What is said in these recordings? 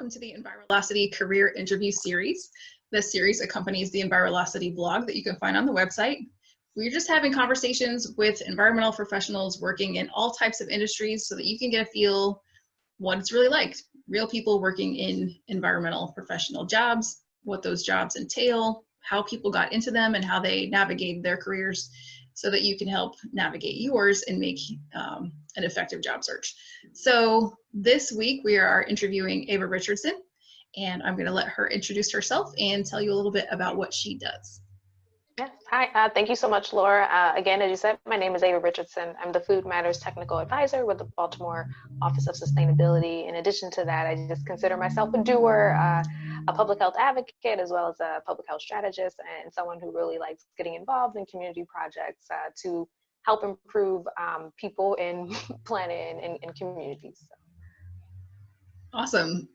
welcome to the ENVIROlocity Career Interview Series. This series accompanies the ENVIROlocity blog that you can find on the website. We're just having conversations with environmental professionals working in all types of industries so that you can get a feel what it's really like. Real people working in environmental professional jobs, what those jobs entail, how people got into them, and how they navigate their careers so that you can help navigate yours and make an effective job search. So this week we are interviewing Ava Richardson, and I'm going to let her introduce herself and tell you a little bit about what she does. Yes. Hi. Thank you so much, Laura. Again, as you said, my name is Ava Richardson. I'm the Food Matters Technical Advisor with the Baltimore Office of Sustainability. In addition to that, I just consider myself a doer, a public health advocate, as well as a public health strategist, and someone who really likes getting involved in community projects to help improve people in planet and communities. Awesome.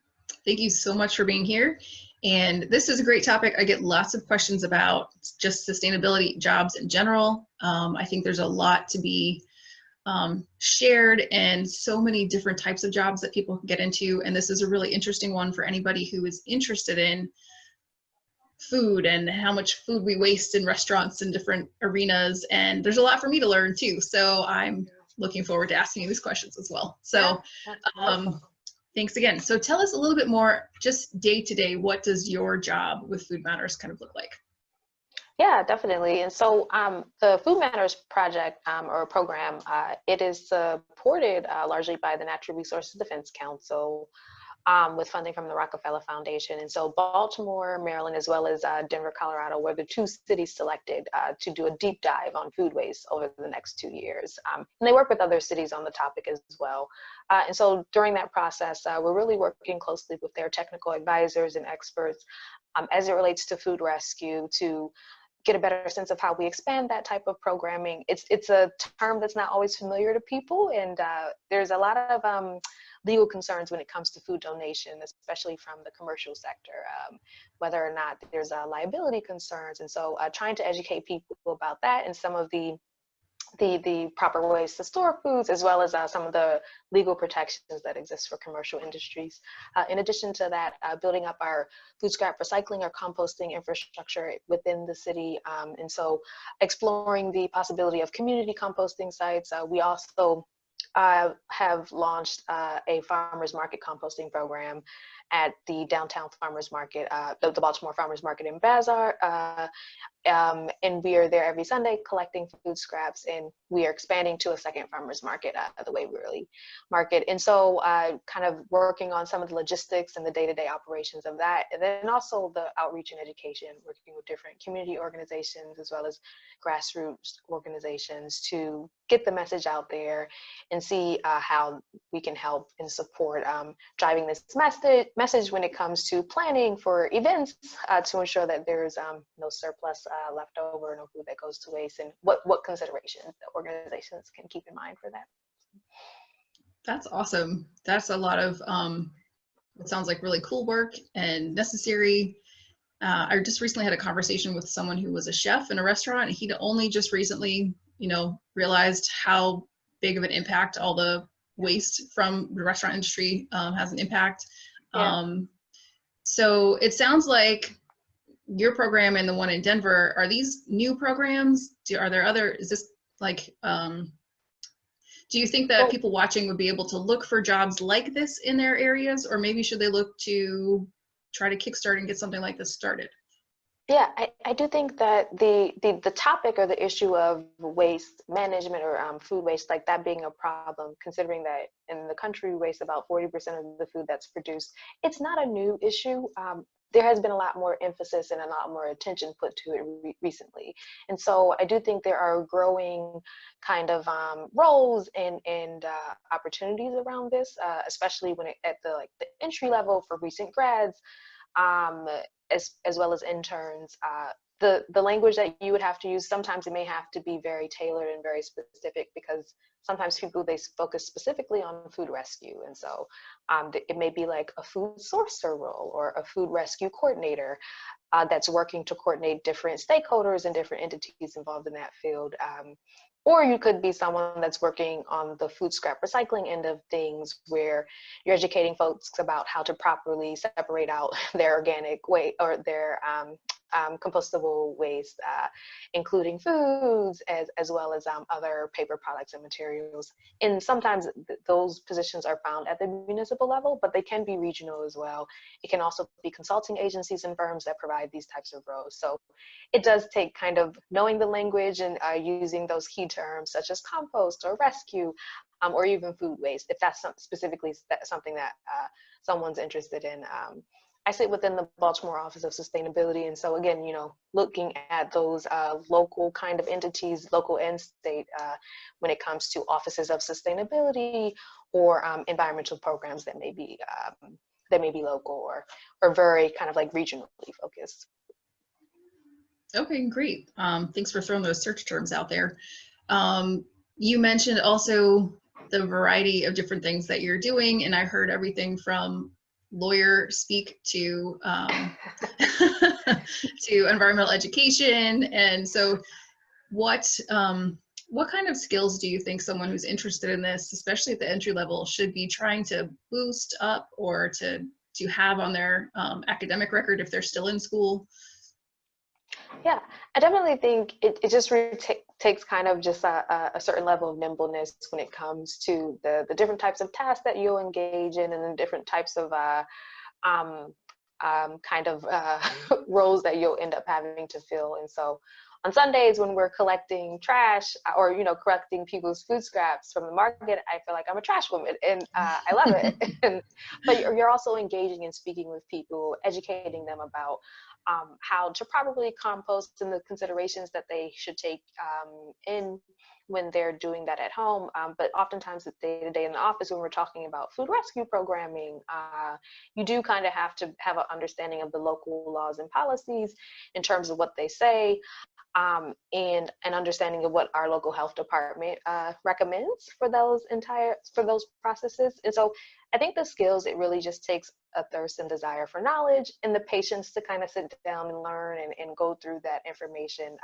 Thank you so much for being here. And this is a great topic. I get lots of questions about just sustainability jobs in general. I think there's a lot to be shared and so many different types of jobs that people can get into. And this is a really interesting one for anybody who is interested in food and how much food we waste in restaurants and different arenas. And there's a lot for me to learn too. So I'm looking forward to asking you these questions as well. So thanks again. So tell us a little bit more, just day to day, what does your job with Food Matters kind of look like? Yeah, definitely. And so the Food Matters project or program, it is supported largely by the Natural Resources Defense Council with funding from the Rockefeller Foundation. And so Baltimore, Maryland, as well as Denver, Colorado were the two cities selected to do a deep dive on food waste over the next 2 years. And they work with other cities on the topic as well. And so during that process, we're really working closely with their technical advisors and experts as it relates to food rescue to get a better sense of how we expand that type of programming. It's a term that's not always familiar to people, and there's a lot of legal concerns when it comes to food donation, especially from the commercial sector, whether or not there's liability concerns. And so trying to educate people about that and some of the proper ways to store foods, as well as some of the legal protections that exist for commercial industries. In addition to that, building up our food scrap recycling or composting infrastructure within the city. And so exploring the possibility of community composting sites. We also have launched a farmers market composting program at the downtown farmers market, the Baltimore Farmers Market in Bazaar. And we are there every Sunday collecting food scraps, and we are expanding to a second farmers market, the way we really market. And so kind of working on some of the logistics and the day-to-day operations of that. And then also the outreach and education, working with different community organizations as well as grassroots organizations to get the message out there and see how we can help and support driving this message when it comes to planning for events to ensure that there's no surplus left over, no food that goes to waste, and what considerations the organizations can keep in mind for that. That's awesome. That's a lot of, it sounds like really cool work and necessary. I just recently had a conversation with someone who was a chef in a restaurant, and he'd only just recently, realized how big of an impact all the waste from the restaurant industry has an impact. Yeah. So it sounds like your program and the one in Denver, are these new programs? Are there other, is this like, do you think that people watching would be able to look for jobs like this in their areas, or maybe should they look to try to kickstart and get something like this started? Yeah, I do think that the topic or the issue of waste management or food waste, like that being a problem, considering that in the country we waste about 40% of the food that's produced, it's not a new issue. There has been a lot more emphasis and a lot more attention put to it recently. And so I do think there are growing kind of roles and opportunities around this, especially when at the entry level for recent grads, as well as interns. The language that you would have to use, sometimes it may have to be very tailored and very specific, because sometimes they focus specifically on food rescue. And so it may be like a food sourcer role or a food rescue coordinator that's working to coordinate different stakeholders and different entities involved in that field. Or you could be someone that's working on the food scrap recycling end of things, where you're educating folks about how to properly separate out their organic waste or their compostable waste, including foods as well as other paper products and materials. And sometimes those positions are found at the municipal level, but they can be regional as well. It can also be consulting agencies and firms that provide these types of roles. So it does take kind of knowing the language and using those key terms such as compost or rescue, or even food waste, if that's specifically something that someone's interested in. I sit within the Baltimore Office of Sustainability. And so again, looking at those local kind of entities, local and state, when it comes to offices of sustainability or environmental programs that may be local or very kind of like regionally focused. Okay, great. Thanks for throwing those search terms out there. You mentioned also the variety of different things that you're doing, and I heard everything from lawyer speak to to environmental education. And so what kind of skills do you think someone who's interested in this, especially at the entry level, should be trying to boost up or to have on their academic record if they're still in school? Yeah, I definitely think it just really takes kind of just a certain level of nimbleness when it comes to the different types of tasks that you'll engage in, and the different types of roles that you'll end up having to fill. And so on Sundays when we're collecting trash or, collecting people's food scraps from the market, I feel like I'm a trash woman, and I love it. But you're also engaging and speaking with people, educating them about how to properly compost and the considerations that they should take in when they're doing that at home. But oftentimes the day-to-day in the office, when we're talking about food rescue programming, you do kind of have to have an understanding of the local laws and policies in terms of what they say, and an understanding of what our local health department recommends for those processes. And so I think the skills, it really just takes a thirst and desire for knowledge and the patience to kind of sit down and learn and go through that information,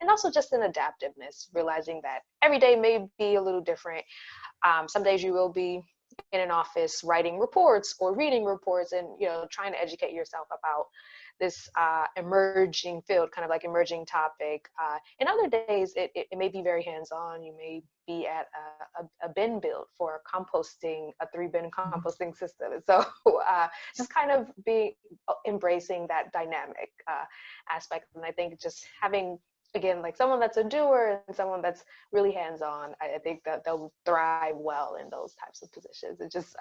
and also just an adaptiveness, realizing that every day may be a little different. Some days you will be in an office writing reports or reading reports and trying to educate yourself about this emerging field, kind of like emerging topic. And other days it may be very hands-on. You may be at a bin build for composting, a 3-bin composting system. And so just kind of embracing that dynamic aspect. And I think just having, again, like someone that's a doer and someone that's really hands-on, I think that they'll thrive well in those types of positions. And just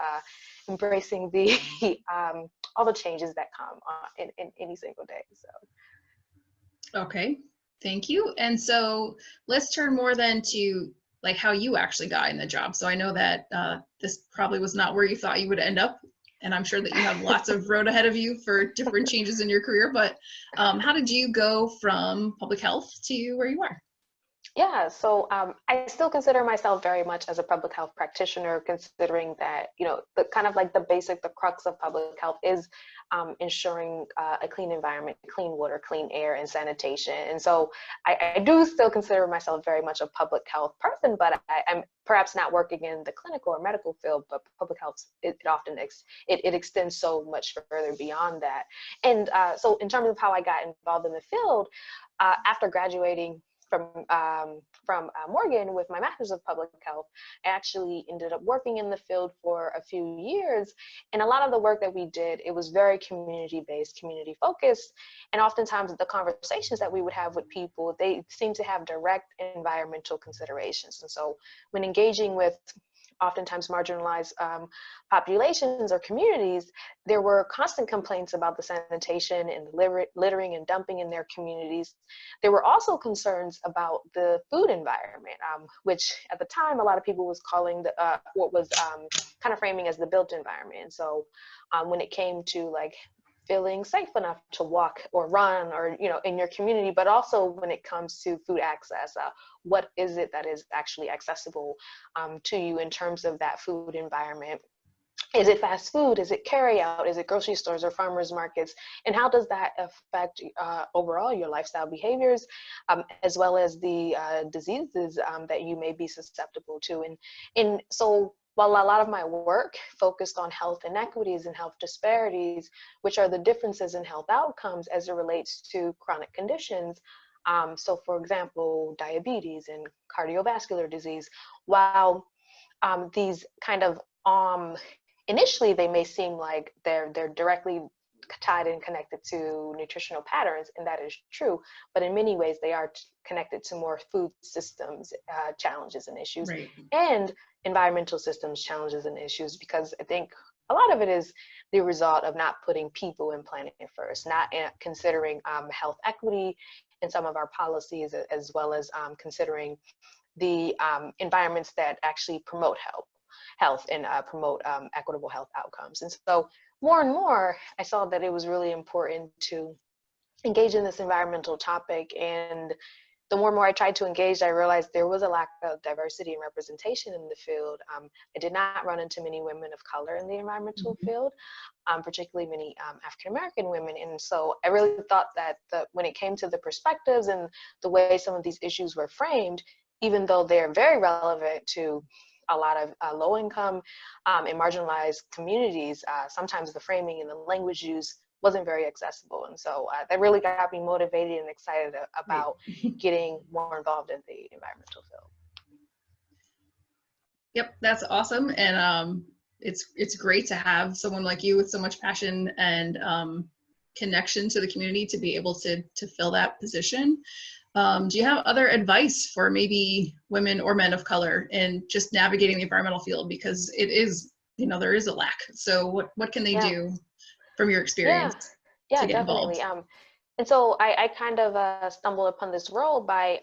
embracing the all the changes that come in any single day. So. Okay, thank you. And so let's turn more then to like how you actually got in the job. So I know that this probably was not where you thought you would end up, and I'm sure that you have lots of road ahead of you for different changes in your career, but how did you go from public health to where you are? Yeah, so I still consider myself very much as a public health practitioner, considering that, the kind of like the crux of public health is ensuring a clean environment, clean water, clean air, and sanitation. And so I do still consider myself very much a public health person, but I'm perhaps not working in the clinical or medical field, but public health, it often extends so much further beyond that. And so in terms of how I got involved in the field, after graduating from Morgan with my master's of public health, I actually ended up working in the field for a few years. And a lot of the work that we did, it was very community-based, community-focused. And oftentimes the conversations that we would have with people, they seem to have direct environmental considerations. And so when engaging with oftentimes marginalized populations or communities, there were constant complaints about the sanitation and littering and dumping in their communities. There were also concerns about the food environment, which at the time a lot of people was calling what was kind of framing as the built environment. And so when it came to like feeling safe enough to walk or run or, in your community, but also when it comes to food access, what is it that is actually accessible to you in terms of that food environment? Is it fast food? Is it carry out? Is it grocery stores or farmers markets? And how does that affect overall your lifestyle behaviors, as well as the diseases that you may be susceptible to? And so while a lot of my work focused on health inequities and health disparities, which are the differences in health outcomes as it relates to chronic conditions, so for example, diabetes and cardiovascular disease, while these kind of initially they may seem like they're directly tied and connected to nutritional patterns, and that is true, but in many ways they are connected to more food systems challenges and issues, Right. and environmental systems challenges and issues, because I think a lot of it is the result of not putting people and planet first, not considering health equity in some of our policies, as well as considering the environments that actually promote health and promote equitable health outcomes. And so more and more, I saw that it was really important to engage in this environmental topic. And the more and more I tried to engage, I realized there was a lack of diversity and representation in the field. I did not run into many women of color in the environmental field, particularly many African-American women. And so I really thought that when it came to the perspectives and the way some of these issues were framed, even though they're very relevant to a lot of low-income and marginalized communities, sometimes the framing and the language use wasn't very accessible. And so that really got me motivated and excited about getting more involved in the environmental field. Yep, that's awesome. And it's great to have someone like you with so much passion and connection to the community to be able to fill that position. Do you have other advice for maybe women or men of color in just navigating the environmental field? Because it is, there is a lack. So what can they do from your experience to get definitely. involved? And so I kind of stumbled upon this role by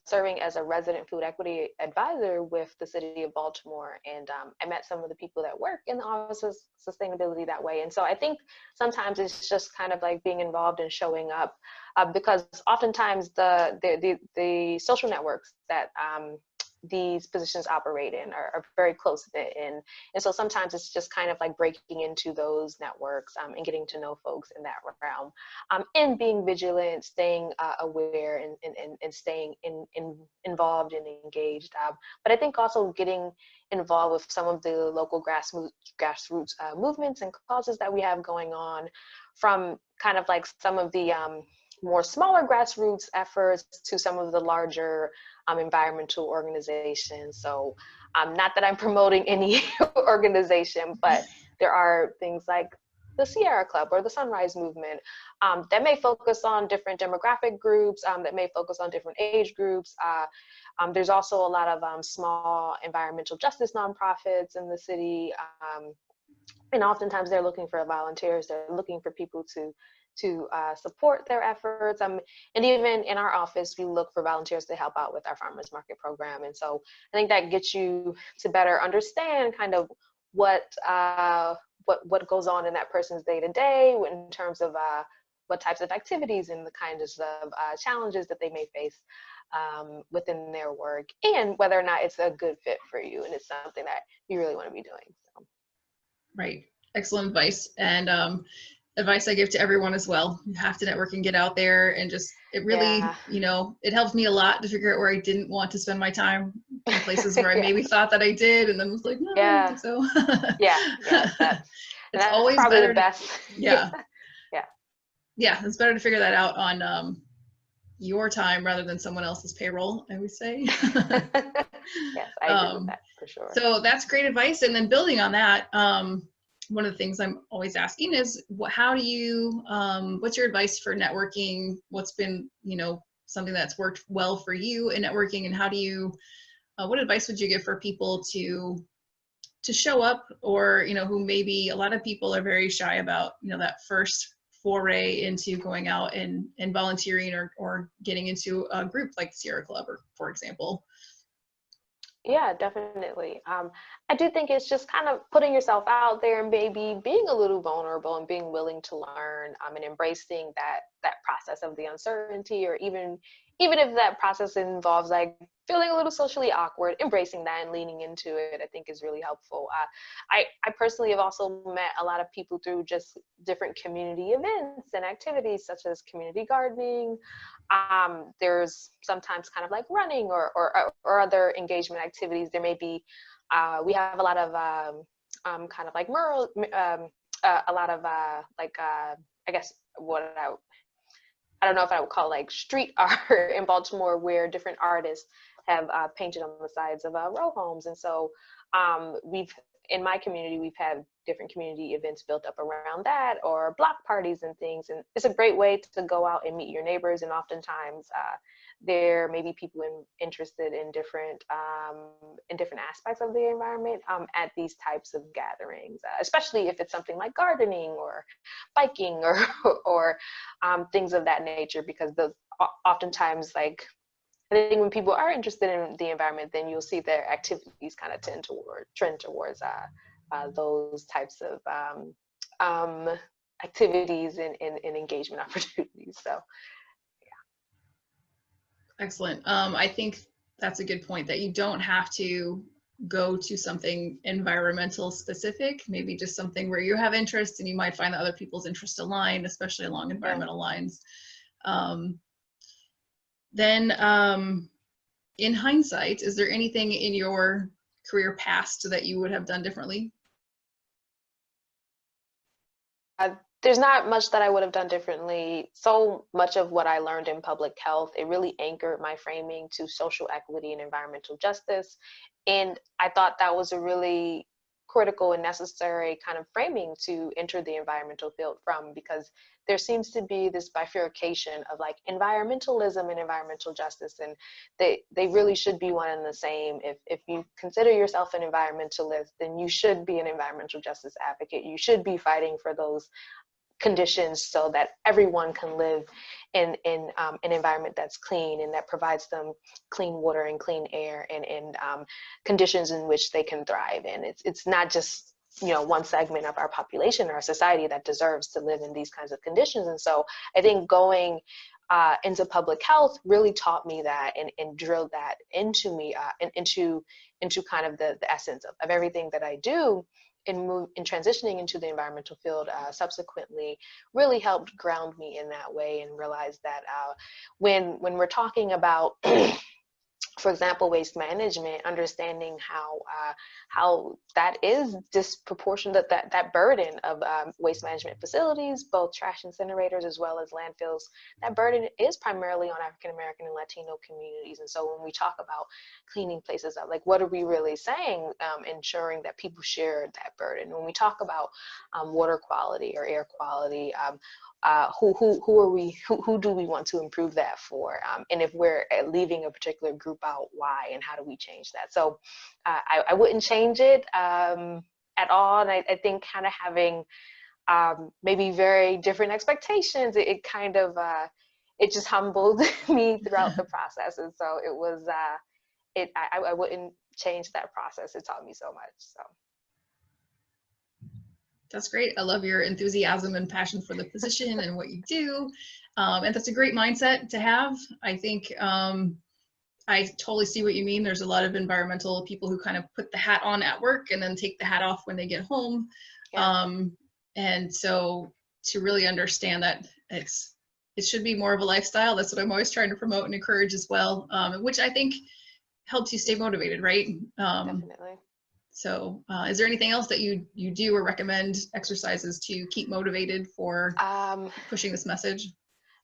serving as a resident food equity advisor with the City of Baltimore. And I met some of the people that work in the Office of Sustainability that way. And so I think sometimes it's just kind of like being involved and showing up, because oftentimes the social networks that these positions operate in are very close knit, and so sometimes it's just kind of like breaking into those networks and getting to know folks in that realm, and being vigilant, staying aware, and staying involved and engaged. But I think also getting involved with some of the local grassroots movements and causes that we have going on, from kind of like some of the more smaller grassroots efforts to some of the larger environmental organizations. So not that I'm promoting any organization, but there are things like the Sierra Club or the Sunrise Movement that may focus on different demographic groups, that may focus on different age groups. There's also a lot of small environmental justice nonprofits in the city. And oftentimes they're looking for volunteers. They're looking for people to support their efforts. And even in our office, we look for volunteers to help out with our farmers market program. And so I think that gets you to better understand kind of what goes on in that person's day to day in terms of what types of activities and the kinds of challenges that they may face within their work, and whether or not it's a good fit for you and it's something that you really want to be doing. So. Right. Excellent advice. And advice I give to everyone as well. You have to network and get out there, and just, it really, it helped me a lot to figure out where I didn't want to spend my time, in places where I maybe thought that I did, and then was like, no, I don't think so. That's always probably better the best. It's better to figure that out on your time rather than someone else's payroll, I would say. Yes, I agree with that for sure. So that's great advice. And then building on that, one of the things I'm always asking is, how do you, what's your advice for networking? What's been, something that's worked well for you in networking, and how do you, what advice would you give for people to show up, or, who maybe, a lot of people are very shy about, that first foray into going out and volunteering or getting into a group like Sierra Club, or, for example? Yeah, definitely. I do think it's just kind of putting yourself out there and maybe being a little vulnerable and being willing to learn, and embracing that process of the uncertainty, or even even if that process involves like feeling a little socially awkward, embracing that and leaning into it, I think is really helpful. I personally have also met a lot of people through just different community events and activities such as community gardening. There's sometimes kind of like running or other engagement activities. There may be, we have a lot of kind of like mural, a lot of I guess what I don't know if I would call it like street art in Baltimore, where different artists have painted on the sides of row homes. And so in my community, we've had different community events built up around that, or block parties and things. And it's a great way to go out and meet your neighbors. And oftentimes there may be people interested in different aspects of the environment at these types of gatherings, especially if it's something like gardening or biking or things of that nature, because those oftentimes, like, I think when people are interested in the environment, then you'll see their activities kind of trend towards those types of activities and engagement opportunities. So, yeah. Excellent. I think that's a good point, that you don't have to go to something environmental specific, maybe just something where you have interest and you might find that other people's interests align, especially along environmental lines. Then in hindsight, is there anything in your career past that you would have done differently? There's not much that I would have done differently. So much of what I learned in public health, it really anchored my framing to social equity and environmental justice. And I thought that was a really critical and necessary kind of framing to enter the environmental field from, because there seems to be this bifurcation of like environmentalism and environmental justice, and they really should be one and the same. If you consider yourself an environmentalist, then you should be an environmental justice advocate. You should be fighting for those conditions so that everyone can live in an environment that's clean and that provides them clean water and clean air and conditions in which they can thrive in. It's not just, you know, one segment of our population or our society that deserves to live in these kinds of conditions. And so I think going into public health really taught me that and drilled that into me and into kind of the essence of everything that I do. In transitioning into the environmental field subsequently really helped ground me in that way, and realize that when we're talking about for example, waste management, understanding how that is disproportionate, that burden of waste management facilities, both trash incinerators as well as landfills, that burden is primarily on African American and Latino communities. And so when we talk about cleaning places up, like, what are we really saying? Ensuring that people share that burden. When we talk about water quality or air quality, who do we want to improve that for? And if we're leaving a particular group out, why, and how do we change that? So I wouldn't change it at all. And I think kind of having maybe very different expectations, it kind of, it just humbled me throughout the process. And so it was, I wouldn't change that process. It taught me so much, so. That's great. I love your enthusiasm and passion for the position and what you do. And that's a great mindset to have. I think I totally see what you mean. There's a lot of environmental people who kind of put the hat on at work and then take the hat off when they get home. Yeah. And so to really understand that it should be more of a lifestyle. That's what I'm always trying to promote and encourage as well, which I think helps you stay motivated, right? Definitely. So is there anything else that you do or recommend exercises to keep motivated for pushing this message?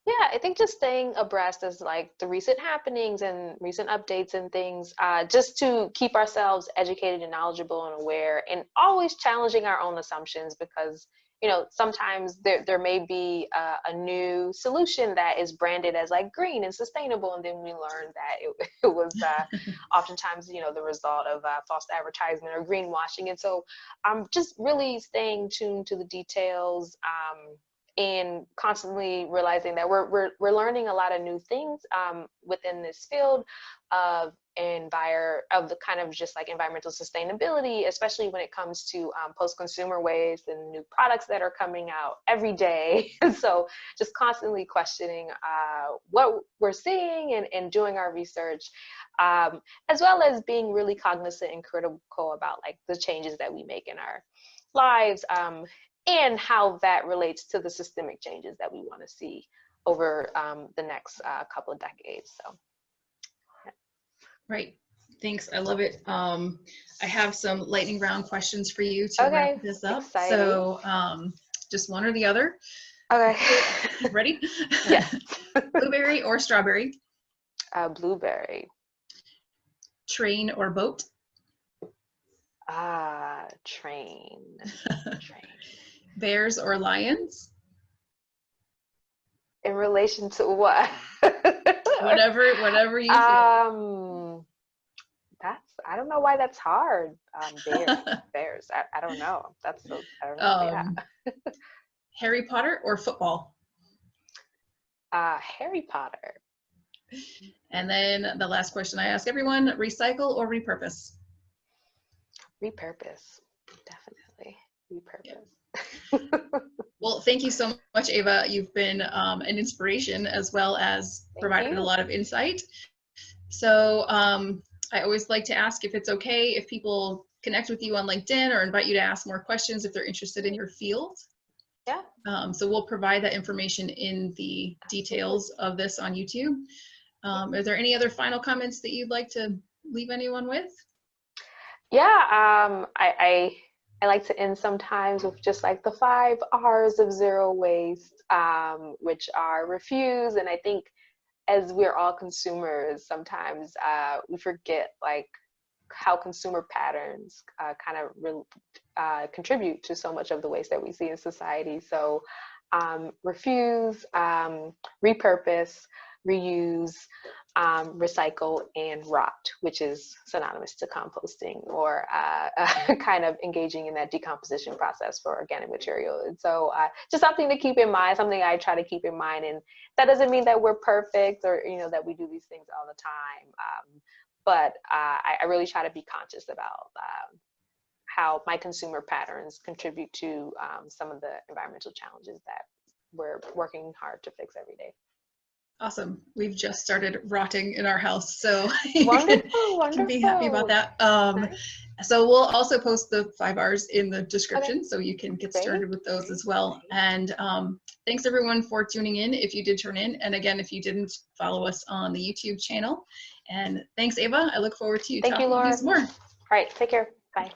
Yeah, I think just staying abreast of like the recent happenings and recent updates and things, just to keep ourselves educated and knowledgeable and aware, and always challenging our own assumptions, because, you know, sometimes there may be a new solution that is branded as like green and sustainable, and then we learn that it was oftentimes, you know, the result of false advertisement or greenwashing. And so I'm just really staying tuned to the details, and constantly realizing that we're learning a lot of new things within this field of the kind of just like environmental sustainability, especially when it comes to post-consumer waste and new products that are coming out every day. And so just constantly questioning what we're seeing and doing our research, as well as being really cognizant and critical about like the changes that we make in our lives, and how that relates to the systemic changes that we want to see over the next couple of decades. So. Right. Thanks. I love it. I have some lightning round questions for you to wrap this up. Exciting. So just one or the other. Okay. Ready? Yes. Blueberry or strawberry? Blueberry. Train or boat? Train. Bears or lions? In relation to what? Whatever you feel. I don't know why that's hard. Bears. I don't know. I don't know. Yeah. Harry Potter or football? Harry Potter. And then the last question I ask everyone, recycle or repurpose? Repurpose. Definitely. Repurpose. Yeah. Well, thank you so much, Ava. You've been an inspiration as well as provided a lot of insight. So I always like to ask if it's okay if people connect with you on LinkedIn or invite you to ask more questions if they're interested in your field. Yeah. So we'll provide that information in the details of this on YouTube. Are there any other final comments that you'd like to leave anyone with? Yeah, I like to end sometimes with just like the 5 R's of zero waste, which are refuse. And I think as we're all consumers, sometimes we forget like how consumer patterns kind of contribute to so much of the waste that we see in society. So refuse, repurpose, reuse, recycle, and rot, which is synonymous to composting or kind of engaging in that decomposition process for organic material. And so just something to keep in mind, something I try to keep in mind. And that doesn't mean that we're perfect or, you know, that we do these things all the time. But I really try to be conscious about how my consumer patterns contribute to some of the environmental challenges that we're working hard to fix every day. Awesome. We've just started rotting in our house, so wonderful. can be happy about that. Nice. So we'll also post the 5 R's in the description, so you can get started with those as well. And thanks everyone for tuning in, if you did turn in. And again, if you didn't, follow us on the YouTube channel. And thanks, Ava. I look forward to talking to you some more. All right, take care. Bye.